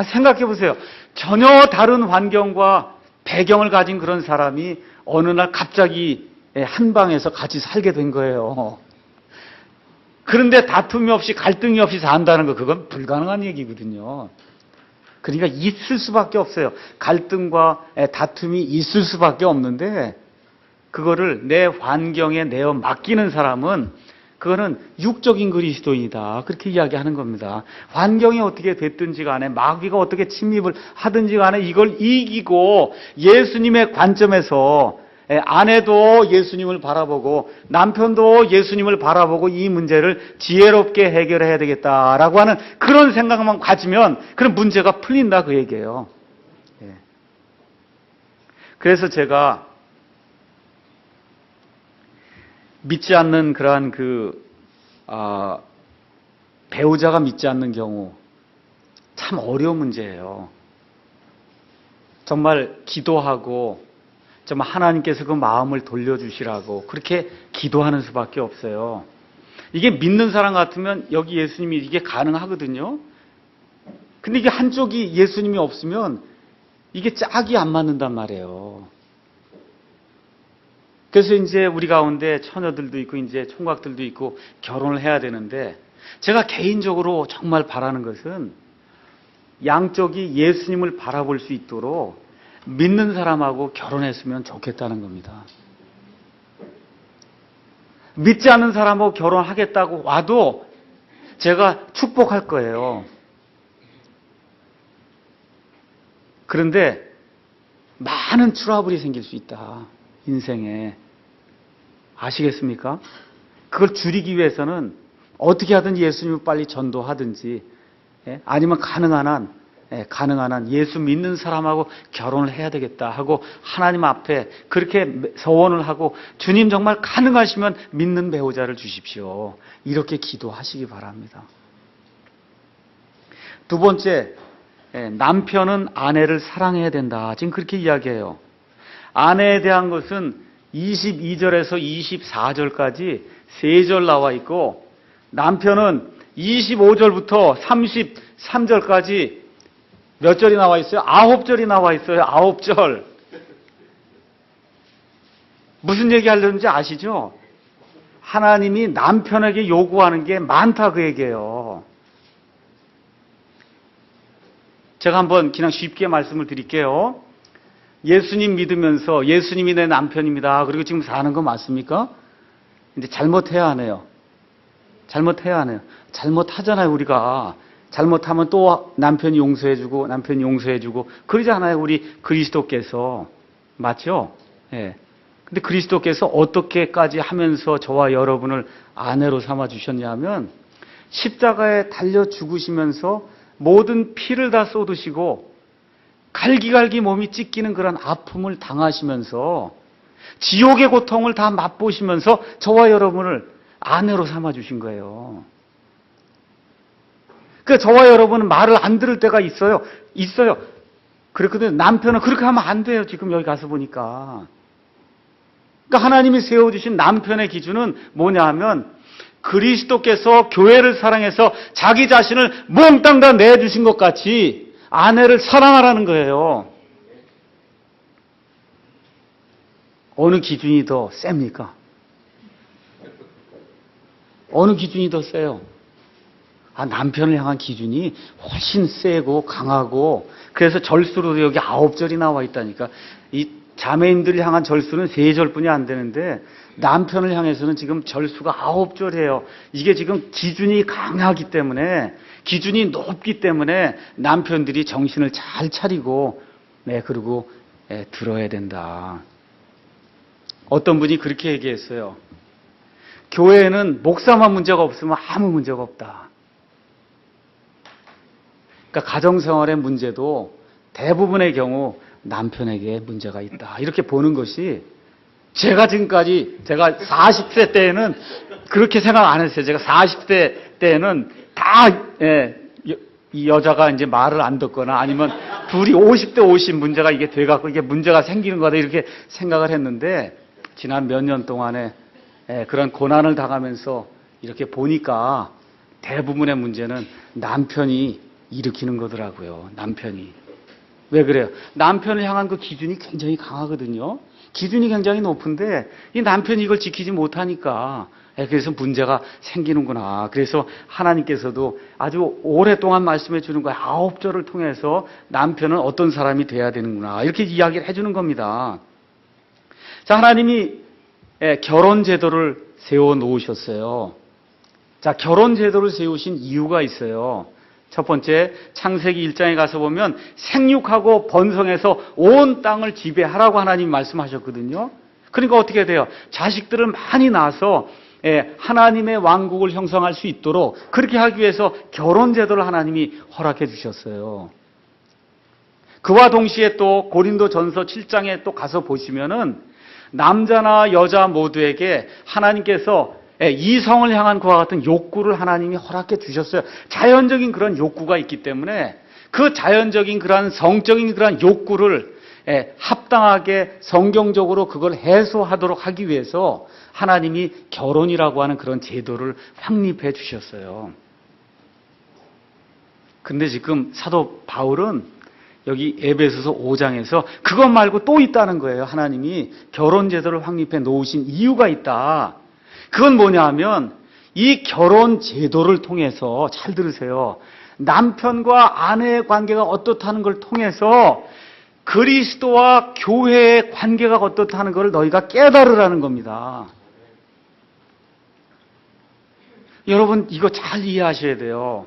생각해 보세요. 전혀 다른 환경과 배경을 가진 그런 사람이 어느 날 갑자기 한 방에서 같이 살게 된 거예요. 그런데 다툼이 없이 갈등이 없이 산다는 거 그건 불가능한 얘기거든요. 그러니까 있을 수밖에 없어요. 갈등과 다툼이 있을 수밖에 없는데 그거를 내 환경에 내어 맡기는 사람은 그거는 육적인 그리스도인이다. 그렇게 이야기하는 겁니다. 환경이 어떻게 됐든지 간에 마귀가 어떻게 침입을 하든지 간에 이걸 이기고 예수님의 관점에서 아내도 예수님을 바라보고 남편도 예수님을 바라보고 이 문제를 지혜롭게 해결해야 되겠다라고 하는 그런 생각만 가지면 그런 문제가 풀린다 그 얘기예요. 그래서 믿지 않는 그러한 배우자가 믿지 않는 경우 참 어려운 문제예요. 정말 기도하고 정말 하나님께서 그 마음을 돌려주시라고 그렇게 기도하는 수밖에 없어요. 이게 믿는 사람 같으면 여기 예수님이 이게 가능하거든요. 근데 이게 한쪽이 예수님이 없으면 이게 짝이 안 맞는단 말이에요. 그래서 이제 우리 가운데 처녀들도 있고 이제 총각들도 있고 결혼을 해야 되는데 제가 개인적으로 정말 바라는 것은 양쪽이 예수님을 바라볼 수 있도록 믿는 사람하고 결혼했으면 좋겠다는 겁니다. 믿지 않는 사람하고 결혼하겠다고 와도 제가 축복할 거예요. 그런데 많은 트러블이 생길 수 있다. 인생에. 아시겠습니까? 그걸 줄이기 위해서는 어떻게 하든 예수님을 빨리 전도하든지 아니면 가능한 한 예수 믿는 사람하고 결혼을 해야 되겠다 하고 하나님 앞에 그렇게 서원을 하고 주님 정말 가능하시면 믿는 배우자를 주십시오. 이렇게 기도하시기 바랍니다. 두 번째, 남편은 아내를 사랑해야 된다. 지금 그렇게 이야기해요. 아내에 대한 것은 22절에서 24절까지 3절 나와 있고 남편은 25절부터 33절까지 몇 절이 나와 있어요? 9절이 나와 있어요. 9절. 무슨 얘기 하려는지 아시죠? 하나님이 남편에게 요구하는 게 많다 그 얘기예요. 제가 한번 그냥 쉽게 말씀을 드릴게요. 예수님 믿으면서 예수님이 내 남편입니다. 그리고 지금 사는 거 맞습니까? 근데 잘못해야 하네요. 잘못해야 하네요. 잘못하잖아요, 우리가. 잘못하면 또 남편이 용서해주고, 남편이 용서해주고, 그러지 않아요, 우리 그리스도께서. 맞죠? 예. 근데 그리스도께서 어떻게까지 하면서 저와 여러분을 아내로 삼아 주셨냐면 십자가에 달려 죽으시면서 모든 피를 다 쏟으시고 갈기갈기 몸이 찢기는 그런 아픔을 당하시면서 지옥의 고통을 다 맛보시면서 저와 여러분을 아내로 삼아 주신 거예요. 그러니까 저와 여러분은 말을 안 들을 때가 있어요. 그랬거든요. 남편은 그렇게 하면 안 돼요. 지금 여기 가서 보니까. 그러니까 하나님이 세워주신 남편의 기준은 뭐냐 하면 그리스도께서 교회를 사랑해서 자기 자신을 몽땅 다 내주신 것 같이 아내를 사랑하라는 거예요. 어느 기준이 더 셉니까? 어느 기준이 더 세요? 남편을 향한 기준이 훨씬 세고 강하고 그래서 절수로 여기 9절이 나와 있다니까. 이 자매인들을 향한 절수는 3절뿐이 안 되는데 남편을 향해서는 지금 절수가 9절이에요. 이게 지금 기준이 강하기 때문에 기준이 높기 때문에 남편들이 정신을 잘 차리고 그리고 들어야 된다. 어떤 분이 그렇게 얘기했어요. 교회에는 목사만 문제가 없으면 아무 문제가 없다. 그러니까 가정생활의 문제도 대부분의 경우 남편에게 문제가 있다. 이렇게 보는 것이 제가 40세 때에는 그렇게 생각 안 했어요. 제가 40대 때에는 다, 이 여자가 이제 말을 안 듣거나 아니면 둘이 50대 50 문제가 이게 돼갖고 이게 문제가 생기는 거다 이렇게 생각을 했는데 지난 몇 년 동안에 그런 고난을 당하면서 이렇게 보니까 대부분의 문제는 남편이 일으키는 거더라고요. 남편이. 왜 그래요? 남편을 향한 그 기준이 굉장히 강하거든요. 기준이 굉장히 높은데 이 남편이 이걸 지키지 못하니까 그래서 문제가 생기는구나. 그래서 하나님께서도 아주 오랫동안 말씀해 주는 거예요. 9절을 통해서 남편은 어떤 사람이 돼야 되는구나. 이렇게 이야기를 해 주는 겁니다. 자, 하나님이 결혼 제도를 세워 놓으셨어요. 자, 결혼 제도를 세우신 이유가 있어요. 첫 번째, 창세기 1장에 가서 보면 생육하고 번성해서 온 땅을 지배하라고 하나님이 말씀하셨거든요. 그러니까 어떻게 돼요? 자식들을 많이 낳아서 하나님의 왕국을 형성할 수 있도록 그렇게 하기 위해서 결혼 제도를 하나님이 허락해 주셨어요. 그와 동시에 또 고린도전서 7장에 또 가서 보시면은 남자나 여자 모두에게 하나님께서 이성을 향한 그와 같은 욕구를 하나님이 허락해 주셨어요. 자연적인 그런 욕구가 있기 때문에 그 자연적인 그런 성적인 그런 욕구를 합당하게 성경적으로 그걸 해소하도록 하기 위해서 하나님이 결혼이라고 하는 그런 제도를 확립해 주셨어요. 근데 지금 사도 바울은 여기 에베소서 5장에서 그것 말고 또 있다는 거예요. 하나님이 결혼 제도를 확립해 놓으신 이유가 있다. 그건 뭐냐 하면 이 결혼 제도를 통해서 잘 들으세요. 남편과 아내의 관계가 어떻다는 걸 통해서 그리스도와 교회의 관계가 어떻다는 걸 너희가 깨달으라는 겁니다. 여러분 이거 잘 이해하셔야 돼요.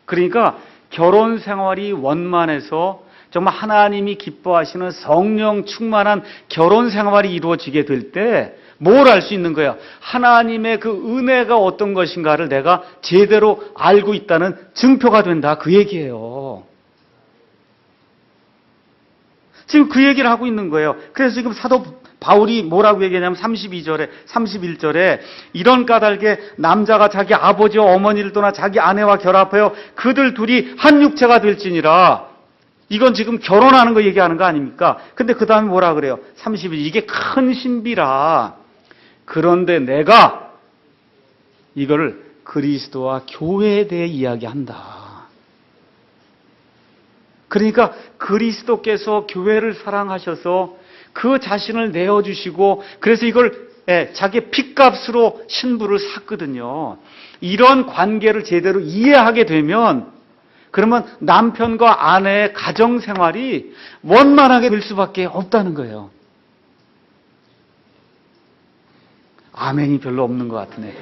그러니까 결혼 생활이 원만해서 정말 하나님이 기뻐하시는 성령 충만한 결혼 생활이 이루어지게 될 때 뭘 알 수 있는 거예요? 하나님의 그 은혜가 어떤 것인가를 내가 제대로 알고 있다는 증표가 된다. 그 얘기예요. 지금 그 얘기를 하고 있는 거예요. 그래서 지금 사도 바울이 뭐라고 얘기하냐면 32절에 31절에 이런 까닭에 남자가 자기 아버지와 어머니를 떠나 자기 아내와 결합하여 그들 둘이 한 육체가 될지니라. 이건 지금 결혼하는 거 얘기하는 거 아닙니까? 근데 그 다음에 뭐라 그래요? 32절 이게 큰 신비라. 그런데 내가 이걸 그리스도와 교회에 대해 이야기한다. 그러니까 그리스도께서 교회를 사랑하셔서 그 자신을 내어주시고 그래서 이걸 자기의 핏값으로 신부를 샀거든요. 이런 관계를 제대로 이해하게 되면 그러면 남편과 아내의 가정생활이 원만하게 될 수밖에 없다는 거예요. 아멘이 별로 없는 것 같으네.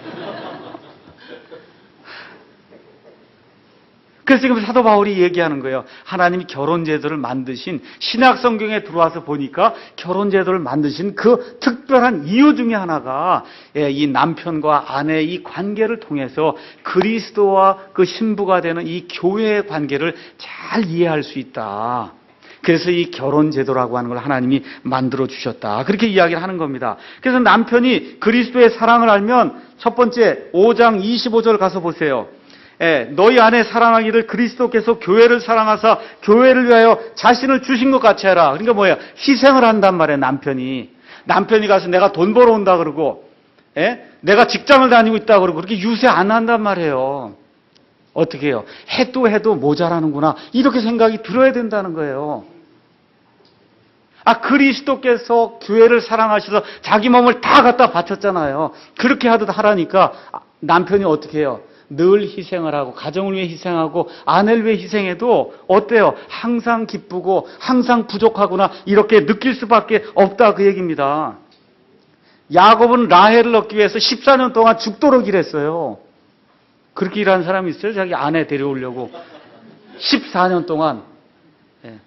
그래서 지금 사도 바울이 얘기하는 거예요. 하나님이 결혼제도를 만드신, 신약 성경에 들어와서 보니까 결혼제도를 만드신 그 특별한 이유 중에 하나가 이 남편과 아내의 이 관계를 통해서 그리스도와 그 신부가 되는 이 교회의 관계를 잘 이해할 수 있다. 그래서 이 결혼제도라고 하는 걸 하나님이 만들어 주셨다. 그렇게 이야기를 하는 겁니다. 그래서 남편이 그리스도의 사랑을 알면 첫 번째 5장 25절 가서 보세요. 너희 안에 사랑하기를 그리스도께서 교회를 사랑하사 교회를 위하여 자신을 주신 것 같이 해라. 그러니까 뭐예요? 희생을 한단 말이에요. 남편이 가서 내가 돈 벌어온다 그러고 내가 직장을 다니고 있다 그러고 그렇게 유세 안 한단 말이에요. 어떻게 해요? 해도 모자라는구나 이렇게 생각이 들어야 된다는 거예요. 그리스도께서 교회를 사랑하셔서 자기 몸을 다 갖다 바쳤잖아요. 그렇게 하라니까 남편이 어떻게 해요? 늘 희생을 하고 가정을 위해 희생하고 아내를 위해 희생해도 어때요? 항상 기쁘고 항상 부족하구나 이렇게 느낄 수밖에 없다 그 얘기입니다. 야곱은 라헬을 얻기 위해서 14년 동안 죽도록 일했어요. 그렇게 일하는 사람이 있어요? 자기 아내 데려오려고 14년 동안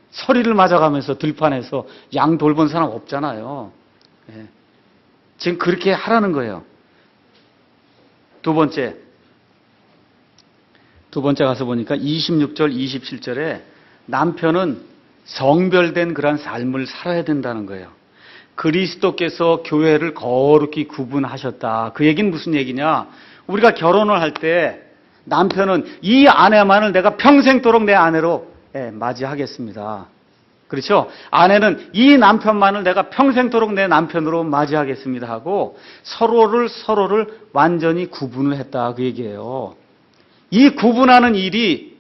서리를 맞아가면서 들판에서 양 돌본 사람 없잖아요. 지금 그렇게 하라는 거예요. 두 번째 가서 보니까 26절, 27절에 남편은 성별된 그런 삶을 살아야 된다는 거예요. 그리스도께서 교회를 거룩히 구분하셨다. 그 얘기는 무슨 얘기냐? 우리가 결혼을 할 때 남편은 이 아내만을 내가 평생도록 내 아내로 맞이하겠습니다. 그렇죠? 아내는 이 남편만을 내가 평생도록 내 남편으로 맞이하겠습니다 하고 서로를 완전히 구분을 했다 그 얘기예요. 이 구분하는 일이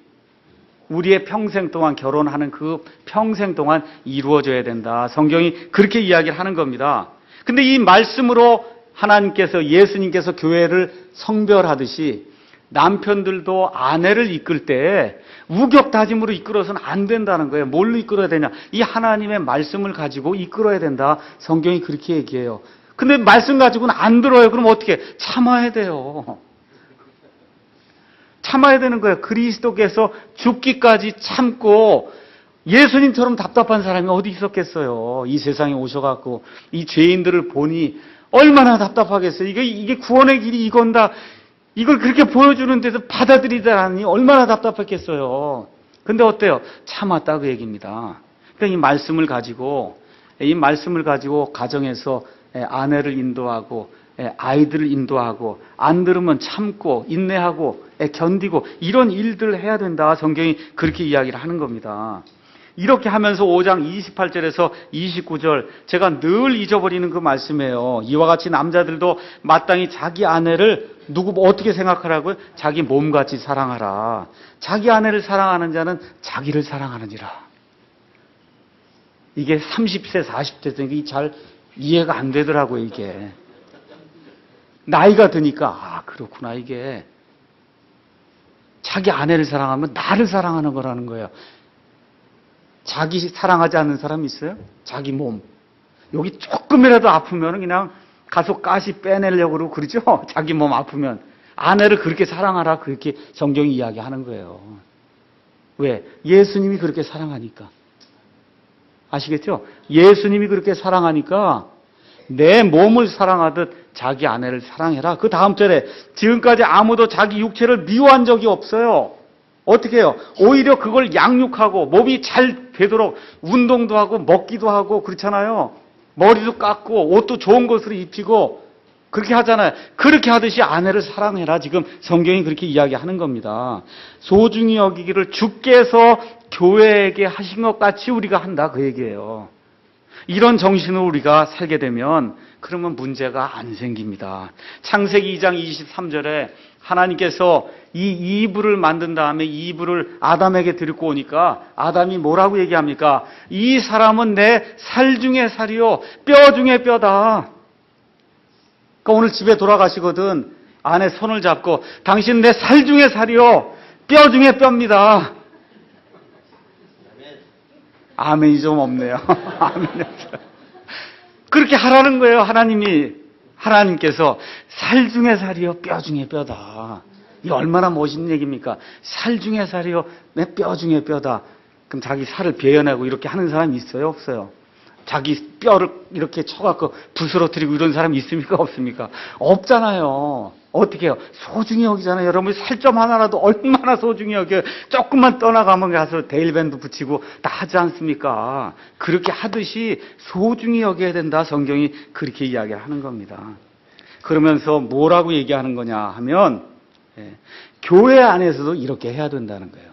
우리의 평생 동안 결혼하는 그 평생 동안 이루어져야 된다. 성경이 그렇게 이야기를 하는 겁니다. 근데 이 말씀으로 하나님께서 예수님께서 교회를 성별하듯이 남편들도 아내를 이끌 때 우격다짐으로 이끌어서는 안 된다는 거예요. 뭘로 이끌어야 되냐? 이 하나님의 말씀을 가지고 이끌어야 된다. 성경이 그렇게 얘기해요. 근데 말씀 가지고는 안 들어요. 그럼 어떻게? 참아야 돼요. 참아야 되는 거예요. 그리스도께서 죽기까지 참고 예수님처럼 답답한 사람이 어디 있었겠어요. 이 세상에 오셔갖고 이 죄인들을 보니 얼마나 답답하겠어요. 이게 구원의 길이 이건다. 이걸 그렇게 보여주는데도 받아들이다니 얼마나 답답했겠어요. 근데 어때요? 참았다 그 얘기입니다. 그러니까 이 말씀을 가지고 가정에서 아내를 인도하고 아이들을 인도하고 안 들으면 참고 인내하고 견디고 이런 일들을 해야 된다. 성경이 그렇게 이야기를 하는 겁니다. 이렇게 하면서 5장 28절에서 29절 제가 늘 잊어버리는 그 말씀이에요. 이와 같이 남자들도 마땅히 자기 아내를 어떻게 생각하라고요? 자기 몸같이 사랑하라. 자기 아내를 사랑하는 자는 자기를 사랑하느니라. 이게 30세 40대 되니까 잘 이해가 안 되더라고요. 이게 나이가 드니까 그렇구나. 이게 자기 아내를 사랑하면 나를 사랑하는 거라는 거예요. 자기 사랑하지 않는 사람 있어요? 자기 몸. 여기 조금이라도 아프면 그냥 가서 가시 빼내려고 그러고 그러죠? 자기 몸 아프면. 아내를 그렇게 사랑하라. 그렇게 성경이 이야기하는 거예요. 왜? 예수님이 그렇게 사랑하니까. 아시겠죠? 예수님이 그렇게 사랑하니까 내 몸을 사랑하듯 자기 아내를 사랑해라. 그 다음 절에 지금까지 아무도 자기 육체를 미워한 적이 없어요. 어떻게 해요? 오히려 그걸 양육하고 몸이 잘 되도록 운동도 하고 먹기도 하고 그렇잖아요. 머리도 깎고 옷도 좋은 것으로 입히고 그렇게 하잖아요. 그렇게 하듯이 아내를 사랑해라. 지금 성경이 그렇게 이야기하는 겁니다. 소중히 여기기를 주께서 교회에게 하신 것 같이 우리가 한다 그 얘기예요. 이런 정신으로 우리가 살게 되면 그러면 문제가 안 생깁니다. 창세기 2장 23절에 하나님께서 이 이브를 만든 다음에 이브를 아담에게 데리고 오니까 아담이 뭐라고 얘기합니까? 이 사람은 내 살 중에 살이요 뼈 중에 뼈다. 그러니까 오늘 집에 돌아가시거든 아내 손을 잡고 당신 내 살 중에 살이요 뼈 중에 뼈입니다. 아멘이 좀 없네요. 아멘이 없어요. 그렇게 하라는 거예요. 하나님께서 살 중에 살이요 뼈 중에 뼈다. 이 얼마나 멋있는 얘기입니까? 살 중에 살이요, 내 뼈 중에 뼈다. 그럼 자기 살을 베어내고 이렇게 하는 사람이 있어요, 없어요? 자기 뼈를 이렇게 쳐갖고 부스러뜨리고 이런 사람이 있습니까, 없습니까? 없잖아요. 어떻게 해요? 소중히 여기잖아요. 여러분 살 점 하나라도 얼마나 소중히 여겨요. 조금만 떠나가면 가서 데일밴드 붙이고 다 하지 않습니까? 그렇게 하듯이 소중히 여겨야 된다. 성경이 그렇게 이야기를 하는 겁니다. 그러면서 뭐라고 얘기하는 거냐 하면 교회 안에서도 이렇게 해야 된다는 거예요.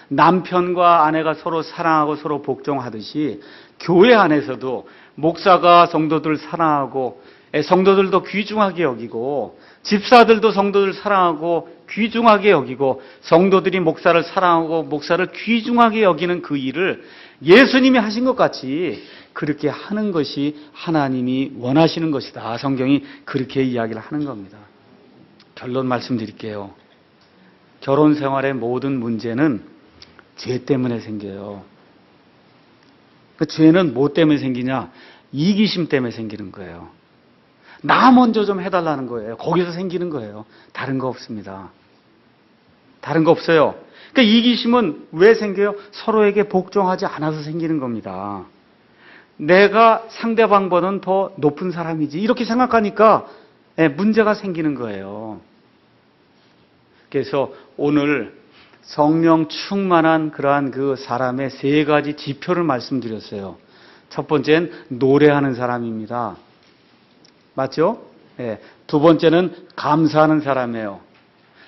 남편과 아내가 서로 사랑하고 서로 복종하듯이 교회 안에서도 목사가 성도들 사랑하고 성도들도 귀중하게 여기고 집사들도 성도들 사랑하고 귀중하게 여기고 성도들이 목사를 사랑하고 목사를 귀중하게 여기는 그 일을 예수님이 하신 것 같이 그렇게 하는 것이 하나님이 원하시는 것이다. 성경이 그렇게 이야기를 하는 겁니다. 결론 말씀드릴게요. 결혼 생활의 모든 문제는 죄 때문에 생겨요. 그 죄는 뭐 때문에 생기냐? 이기심 때문에 생기는 거예요. 나 먼저 좀 해달라는 거예요. 거기서 생기는 거예요. 다른 거 없습니다. 다른 거 없어요. 그러니까 이기심은 왜 생겨요? 서로에게 복종하지 않아서 생기는 겁니다. 내가 상대방보다는 더 높은 사람이지 이렇게 생각하니까 문제가 생기는 거예요. 그래서 오늘 성령 충만한 그러한 그 사람의 세 가지 지표를 말씀드렸어요. 첫 번째는 노래하는 사람입니다. 맞죠? 두 번째는 감사하는 사람이에요.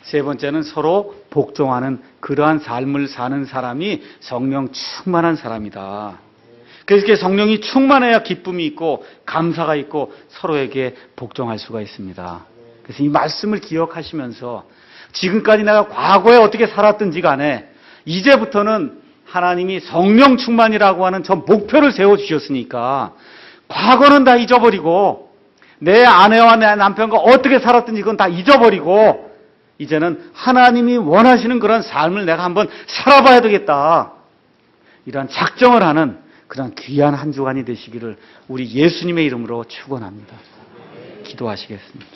세 번째는 서로 복종하는 그러한 삶을 사는 사람이 성령 충만한 사람이다. 그래서 성령이 충만해야 기쁨이 있고 감사가 있고 서로에게 복종할 수가 있습니다. 그래서 이 말씀을 기억하시면서 지금까지 내가 과거에 어떻게 살았든지 간에 이제부터는 하나님이 성령 충만이라고 하는 저 목표를 세워주셨으니까 과거는 다 잊어버리고 내 아내와 내 남편과 어떻게 살았든지 그건 다 잊어버리고 이제는 하나님이 원하시는 그런 삶을 내가 한번 살아봐야 되겠다. 이런 작정을 하는 그런 귀한 한 주간이 되시기를 우리 예수님의 이름으로 축원합니다. 기도하시겠습니다.